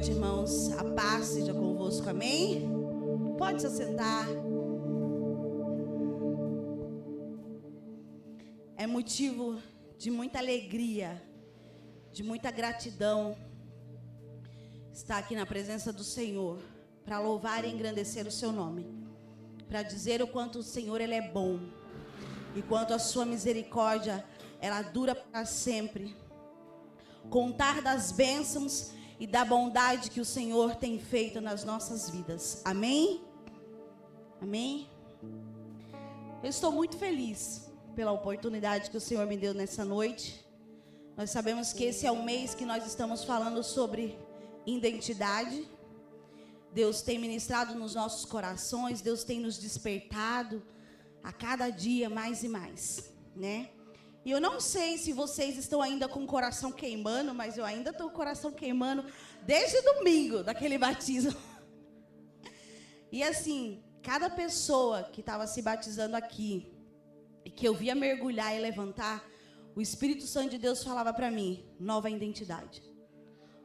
noite, irmãos. A paz seja convosco, amém? Pode se assentar. É motivo de muita alegria, de muita gratidão estar aqui na presença do Senhor, para louvar e engrandecer o seu nome, para dizer o quanto o Senhor ele é bom, e quanto a sua misericórdia ela dura para sempre. Contar das bênçãos e da bondade que o Senhor tem feito nas nossas vidas. Amém? Amém? Eu estou muito feliz pela oportunidade que o Senhor me deu nessa noite. Nós sabemos que esse é o mês que nós estamos falando sobre identidade. Deus tem ministrado nos nossos corações, Deus tem nos despertado a cada dia mais e mais, né? E eu não sei se vocês estão ainda com o coração queimando, mas eu ainda estou com o coração queimando desde domingo, daquele batismo. E assim, cada pessoa que estava se batizando aqui, e que eu via mergulhar e levantar, o Espírito Santo de Deus falava para mim, nova identidade.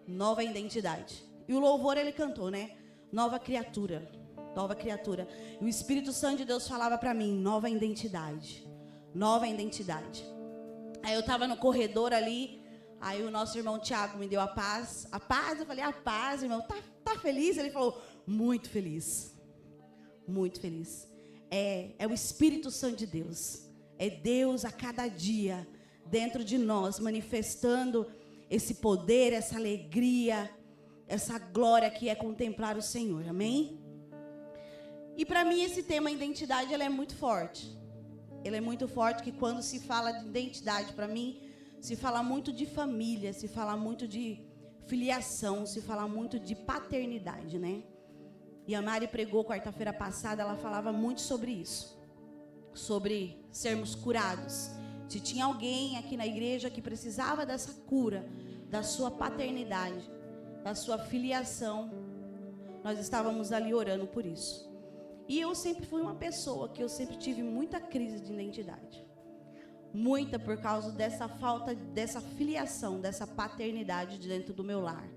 Nova identidade. E o louvor ele cantou, né? Nova criatura. Nova criatura. E o Espírito Santo de Deus falava para mim, nova identidade. Nova identidade. Aí eu estava no corredor ali, aí o nosso irmão Tiago me deu a paz. A paz, eu falei, a paz, irmão, tá feliz? Ele falou, muito feliz. Muito feliz. É o Espírito Santo de Deus. É Deus a cada dia dentro de nós, manifestando esse poder, essa alegria, essa glória que é contemplar o Senhor. Amém? E para mim esse tema identidade, ele é muito forte. Ele é muito forte que quando se fala de identidade, para mim, se fala muito de família, se fala muito de filiação, se fala muito de paternidade, né? E a Mari pregou quarta-feira passada, ela falava muito sobre isso. Sobre sermos curados. Se tinha alguém aqui na igreja que precisava dessa cura, da sua paternidade, da sua filiação, nós estávamos ali orando por isso. E eu sempre fui uma pessoa que eu sempre tive muita crise de identidade. Muita por causa dessa falta, dessa filiação, dessa paternidade dentro do meu lar,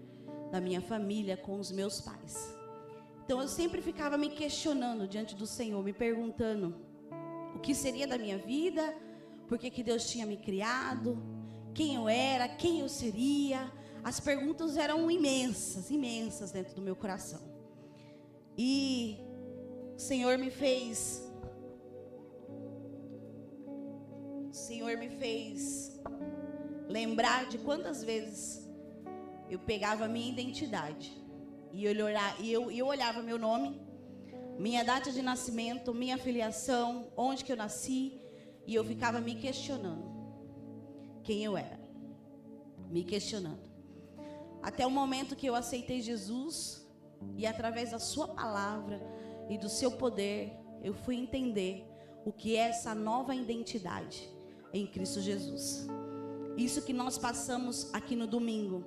da minha família, com os meus pais. Então eu sempre ficava me questionando diante do Senhor, me perguntando o que seria da minha vida, por que Deus tinha me criado, quem eu era, quem eu seria. As perguntas eram imensas, imensas dentro do meu coração. E o Senhor me fez lembrar de quantas vezes eu pegava a minha identidade e eu olhava meu nome, minha data de nascimento, minha filiação, onde que eu nasci, e eu ficava me questionando quem eu era, me questionando. Até o momento que eu aceitei Jesus e através da sua palavra e do seu poder, eu fui entender o que é essa nova identidade em Cristo Jesus. Isso que nós passamos aqui no domingo,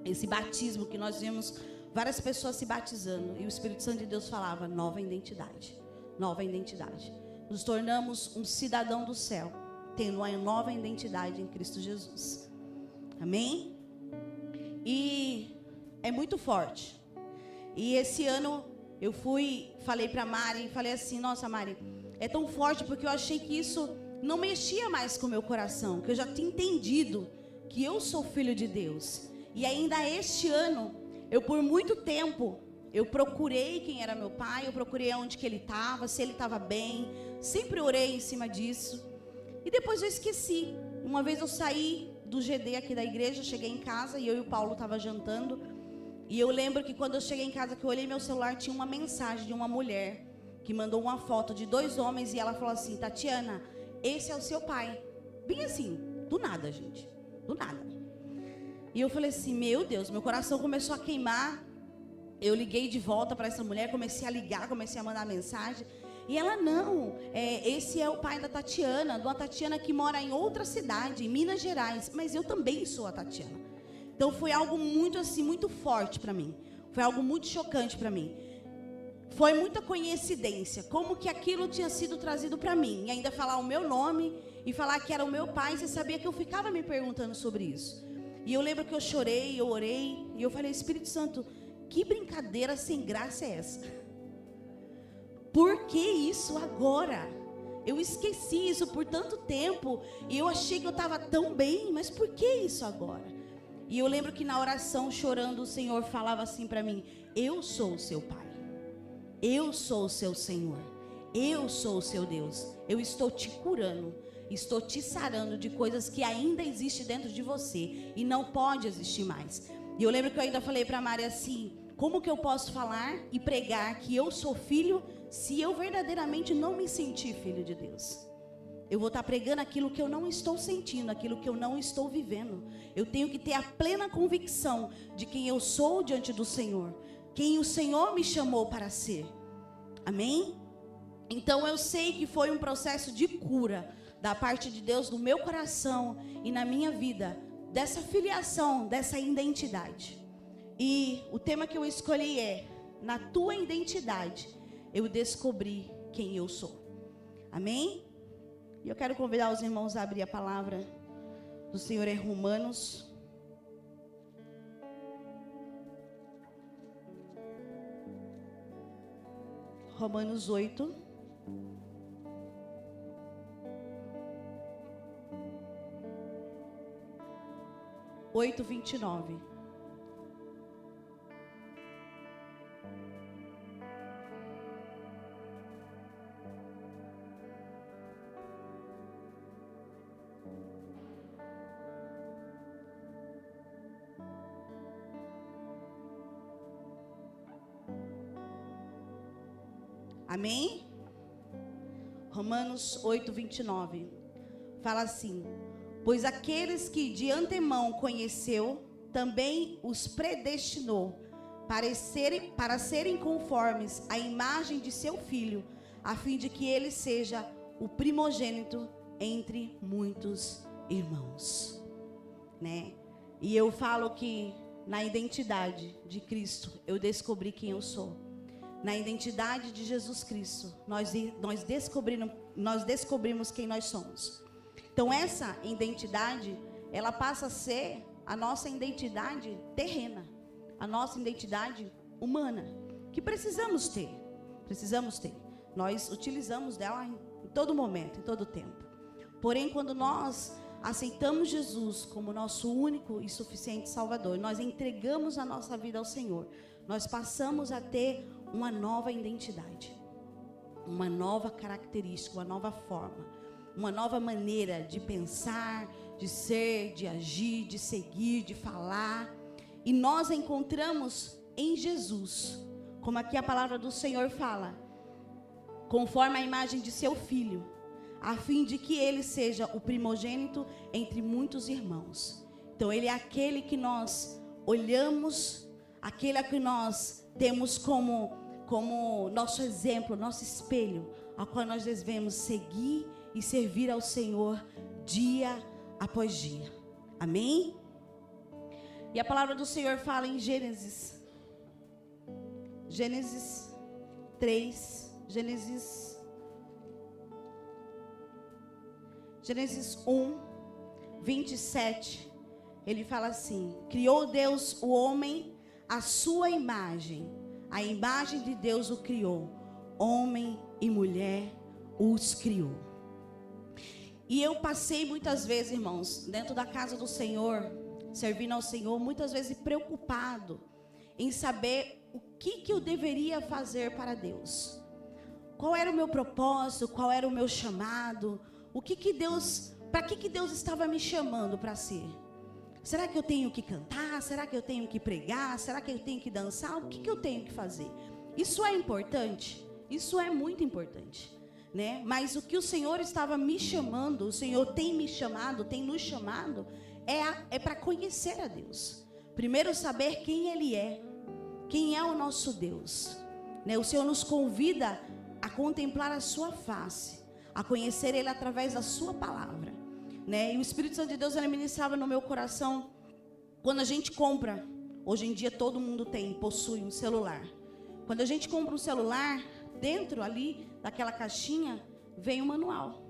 esse batismo que nós vimos várias pessoas se batizando, e o Espírito Santo de Deus falava, nova identidade, nova identidade. Nos tornamos um cidadão do céu, tendo uma nova identidade em Cristo Jesus. Amém? E é muito forte. E esse ano eu falei para Mari, falei assim, nossa Mari, é tão forte porque eu achei que isso não mexia mais com o meu coração, que eu já tinha entendido que eu sou filho de Deus. E ainda este ano, eu por muito tempo, eu procurei quem era meu pai, eu procurei onde que ele estava, se ele estava bem, sempre orei em cima disso. E depois eu esqueci. Uma vez eu saí do GD aqui da igreja, cheguei em casa e eu e o Paulo estava jantando. E eu lembro que quando eu cheguei em casa, que eu olhei meu celular, tinha uma mensagem de uma mulher que mandou uma foto de 2 homens e ela falou assim, Tatiana, esse é o seu pai. Bem assim, do nada, gente, do nada. E eu falei assim, meu Deus, meu coração começou a queimar. Eu liguei de volta para essa mulher, comecei a ligar, comecei a mandar mensagem. E ela, não, esse é o pai da Tatiana, de uma Tatiana que mora em outra cidade, em Minas Gerais. Mas eu também sou a Tatiana. Então foi algo muito assim, muito forte para mim. Foi algo muito chocante para mim. Foi muita coincidência, como que aquilo tinha sido trazido para mim. E ainda falar o meu nome e falar que era o meu pai, você sabia que eu ficava me perguntando sobre isso. E eu lembro que eu chorei, eu orei, e eu falei, Espírito Santo, que brincadeira sem graça é essa? Por que isso agora? Eu esqueci isso por tanto tempo, e eu achei que eu estava tão bem, mas por que isso agora? E eu lembro que na oração, chorando, o Senhor falava assim para mim, eu sou o seu Pai, eu sou o seu Senhor, eu sou o seu Deus, eu estou te curando, estou te sarando de coisas que ainda existem dentro de você, e não pode existir mais. E eu lembro que eu ainda falei para a Mari assim, como que eu posso falar e pregar que eu sou filho, se eu verdadeiramente não me sentir filho de Deus? Eu vou estar pregando aquilo que eu não estou sentindo, aquilo que eu não estou vivendo. Eu tenho que ter a plena convicção de quem eu sou diante do Senhor, quem o Senhor me chamou para ser. Amém? Então eu sei que foi um processo de cura da parte de Deus no meu coração e na minha vida, dessa filiação, dessa identidade. E o tema que eu escolhi é, na tua identidade, eu descobri quem eu sou. Amém? E eu quero convidar os irmãos a abrir a palavra do Senhor em Romanos. Romanos 8. Oito, 29. Amém? Romanos 8, 29. Fala assim: pois aqueles que de antemão conheceu, também os predestinou para serem conformes à imagem de seu Filho, a fim de que ele seja o primogênito entre muitos irmãos. Né? E eu falo que na identidade de Cristo, eu descobri quem eu sou. Na identidade de Jesus Cristo, nós descobrimos quem nós somos. Então essa identidade, ela passa a ser a nossa identidade terrena, a nossa identidade humana, que precisamos ter. Nós utilizamos dela em todo momento, em todo tempo. Porém, quando nós aceitamos Jesus como nosso único e suficiente Salvador, nós entregamos a nossa vida ao Senhor, nós passamos a ter uma nova identidade, uma nova característica, uma nova forma, uma nova maneira de pensar, de ser, de agir, de seguir, de falar. E nós encontramos em Jesus, como aqui a palavra do Senhor fala, conforme a imagem de seu Filho, a fim de que ele seja o primogênito entre muitos irmãos. Então ele é aquele que nós olhamos, aquele a que nós temos como nosso exemplo, nosso espelho, ao qual nós devemos seguir e servir ao Senhor dia após dia. Amém? E a palavra do Senhor fala em Gênesis 3, Gênesis 1, 27, ele fala assim: criou Deus o homem à sua imagem, a imagem de Deus o criou, homem e mulher os criou. E eu passei muitas vezes, irmãos, dentro da casa do Senhor, servindo ao Senhor, muitas vezes preocupado em saber o que eu deveria fazer para Deus. Qual era o meu propósito, qual era o meu chamado, para que Deus estava me chamando para ser? Será que eu tenho que cantar? Será que eu tenho que pregar? Será que eu tenho que dançar? O que eu tenho que fazer? Isso é importante? Isso é muito importante, né? Mas o que o Senhor estava me chamando, o Senhor tem me chamado, tem nos chamado, é para conhecer a Deus. Primeiro saber quem Ele é, quem é o nosso Deus, né? O Senhor nos convida a contemplar a sua face, a conhecer Ele através da sua palavra, né? E o Espírito Santo de Deus, ele ministrava no meu coração, quando a gente compra, hoje em dia todo mundo possui um celular. Quando a gente compra um celular, dentro ali daquela caixinha vem um manual.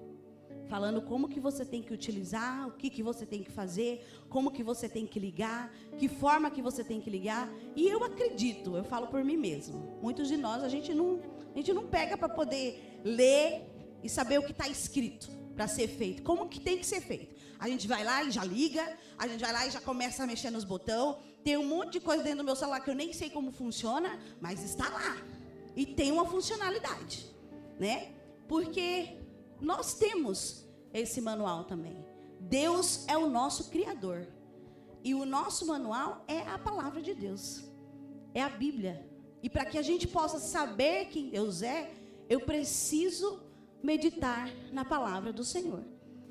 falando como que você tem que utilizar, o que você tem que fazer, como que você tem que ligar, que forma que você tem que ligar. E eu acredito, eu falo por mim mesmo, muitos de nós, a gente não pega para poder ler e saber o que está escrito para ser feito, como que tem que ser feito. A gente vai lá e já liga, a gente vai lá e já começa a mexer nos botões. Tem um monte de coisa dentro do meu celular que eu nem sei como funciona, mas está lá. E tem uma funcionalidade, né? Porque nós temos esse manual também. Deus é o nosso Criador. E o nosso manual é a palavra de Deus. É a Bíblia. E para que a gente possa saber quem Deus é, eu preciso meditar na palavra do Senhor.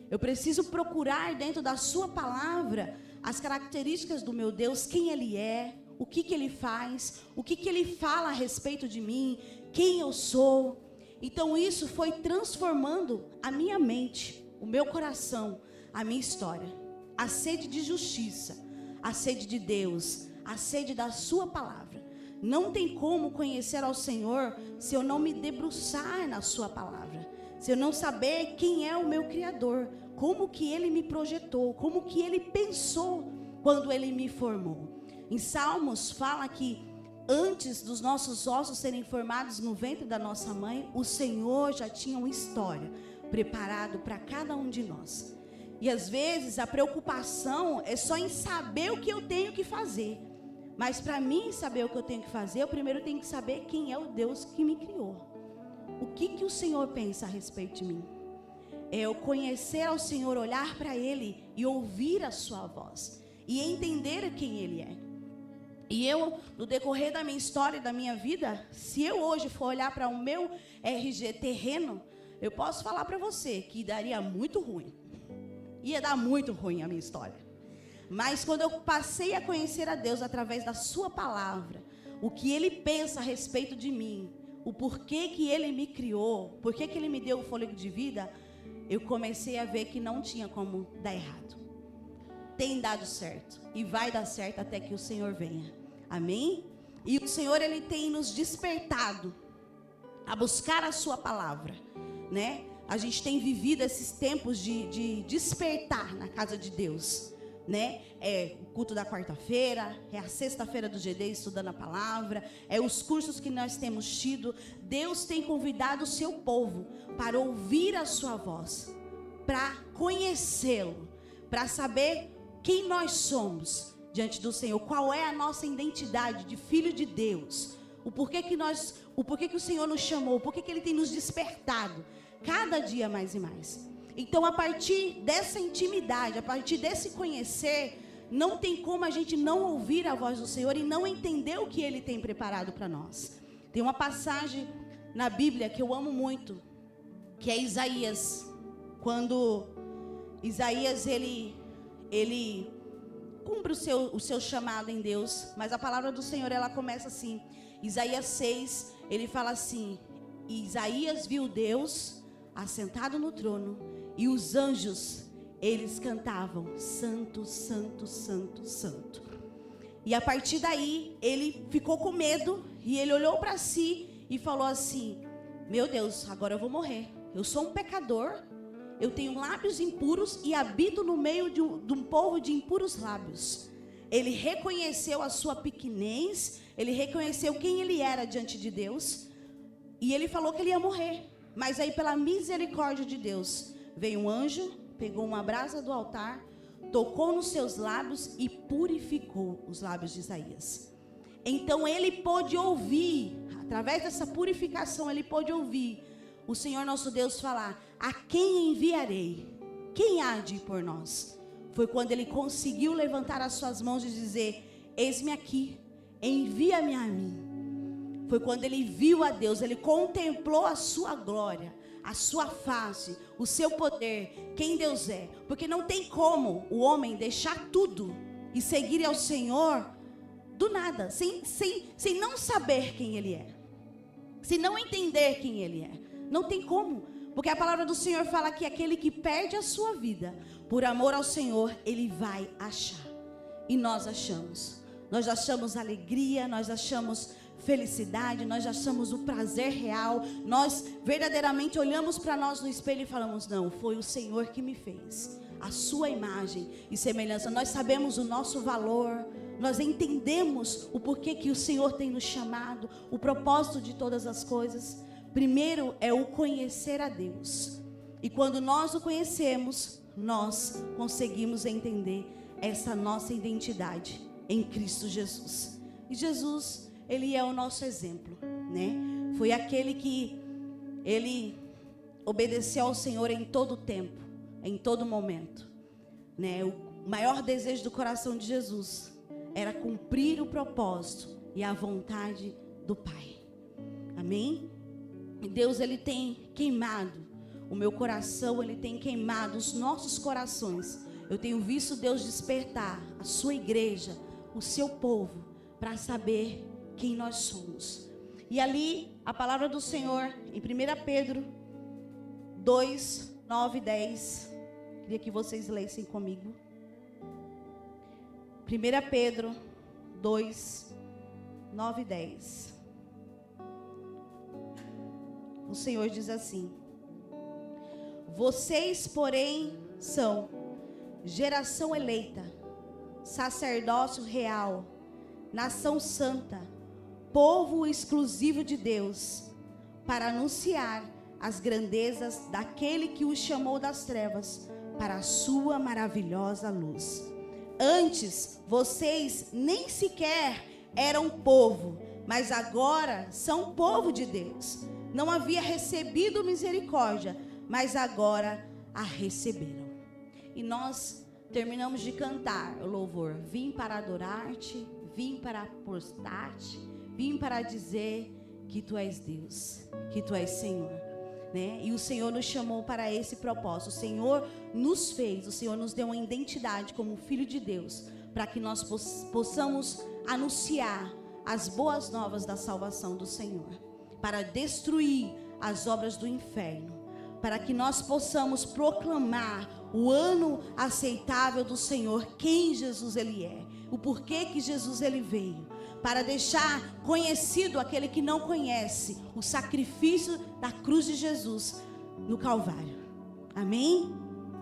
Eu preciso procurar dentro da sua palavra as características do meu Deus, quem Ele é, o que Ele faz, o que Ele fala a respeito de mim, quem eu sou. Então isso foi transformando a minha mente, o meu coração, a minha história. A sede de justiça, a sede de Deus, a sede da sua palavra. Não tem como conhecer ao Senhor se eu não me debruçar na sua palavra. Se eu não saber quem é o meu Criador, como que Ele me projetou, como que Ele pensou quando Ele me formou. Em Salmos fala que antes dos nossos ossos serem formados no ventre da nossa mãe, o Senhor já tinha uma história preparado para cada um de nós. E às vezes a preocupação é só em saber o que eu tenho que fazer. Mas para mim saber o que eu tenho que fazer, eu primeiro tenho que saber quem é o Deus que me criou. O que o Senhor pensa a respeito de mim? É eu conhecer ao Senhor, olhar para Ele e ouvir a sua voz. E entender quem Ele é. E eu, no decorrer da minha história e da minha vida, se eu hoje for olhar para o meu RG terreno, eu posso falar para você que daria muito ruim. Ia dar muito ruim a minha história. Mas quando eu passei a conhecer a Deus através da sua palavra, o que Ele pensa a respeito de mim, o porquê que Ele me criou, porquê que Ele me deu o fôlego de vida, eu comecei a ver que não tinha como dar errado. Tem dado certo e vai dar certo até que o Senhor venha. Amém? E o Senhor, Ele tem nos despertado a buscar a sua palavra, né? A gente tem vivido esses tempos de despertar na casa de Deus, né? É o culto da quarta-feira, é a sexta-feira do GD estudando a palavra, é os cursos que nós temos tido. Deus tem convidado o seu povo para ouvir a sua voz, para conhecê-lo, para saber quem nós somos diante do Senhor, qual é a nossa identidade de filho de Deus, o porquê que o Senhor nos chamou, o porquê que Ele tem nos despertado cada dia mais e mais. Então, a partir dessa intimidade, a partir desse conhecer, não tem como a gente não ouvir a voz do Senhor e não entender o que Ele tem preparado para nós. Tem uma passagem na Bíblia que eu amo muito, que é Isaías. Quando Isaías, ele cumpre o seu chamado em Deus, mas a palavra do Senhor, ela começa assim. Isaías 6, ele fala assim: Isaías viu Deus assentado no trono, e os anjos, eles cantavam: Santo, Santo, Santo, Santo. E a partir daí, ele ficou com medo, e ele olhou para si e falou assim: meu Deus, agora eu vou morrer. Eu sou um pecador, eu tenho lábios impuros e habito no meio de um povo de impuros lábios. Ele reconheceu a sua pequenez, ele reconheceu quem ele era diante de Deus, e ele falou que ele ia morrer. Mas aí, pela misericórdia de Deus, veio um anjo, pegou uma brasa do altar, tocou nos seus lábios e purificou os lábios de Isaías. Então ele pôde ouvir, através dessa purificação, ele pôde ouvir o Senhor nosso Deus falar: a quem enviarei? Quem há de ir por nós? Foi quando ele conseguiu levantar as suas mãos e dizer: eis-me aqui, envia-me a mim. Foi quando ele viu a Deus, ele contemplou a sua glória, a sua face, o seu poder, quem Deus é. Porque não tem como o homem deixar tudo e seguir ao Senhor do nada, sem não saber quem Ele é, sem não entender quem Ele é. Não tem como, porque a palavra do Senhor fala que aquele que perde a sua vida por amor ao Senhor, ele vai achar. E nós achamos alegria, nós achamos felicidade, nós achamos o prazer real, nós verdadeiramente olhamos para nós no espelho e falamos: não, foi o Senhor que me fez, a sua imagem e semelhança. Nós sabemos o nosso valor, nós entendemos o porquê que o Senhor tem nos chamado, o propósito de todas as coisas. Primeiro é o conhecer a Deus, e quando nós o conhecemos, nós conseguimos entender essa nossa identidade em Cristo Jesus. E Jesus, Ele é o nosso exemplo, né? Foi aquele que Ele obedeceu ao Senhor em todo tempo, em todo momento, né? O maior desejo do coração de Jesus era cumprir o propósito e a vontade do Pai. Amém? E Deus, Ele tem queimado o meu coração, Ele tem queimado os nossos corações. Eu tenho visto Deus despertar a sua igreja, o seu povo, para saber quem nós somos. E ali, a palavra do Senhor, em 1 Pedro 2, 9 e 10. Queria que vocês lessem comigo. 1 Pedro 2, 9 e 10. O Senhor diz assim: vocês, porém, são geração eleita, sacerdócio real, nação santa, povo exclusivo de Deus, para anunciar as grandezas daquele que os chamou das trevas para a sua maravilhosa luz. Antes, vocês nem sequer eram povo, mas agora são povo de Deus. Não havia recebido misericórdia, mas agora a receberam. E nós terminamos de cantar o louvor: vim para adorar-te, vim para postar-te, vim para dizer que tu és Deus, que tu és Senhor, né? E o Senhor nos chamou para esse propósito. O Senhor nos fez, o Senhor nos deu uma identidade como filho de Deus, para que nós possamos anunciar as boas novas da salvação do Senhor, para destruir as obras do inferno, para que nós possamos proclamar o ano aceitável do Senhor, quem Jesus Ele é, o porquê que Jesus Ele veio, para deixar conhecido aquele que não conhece o sacrifício da cruz de Jesus no Calvário. Amém?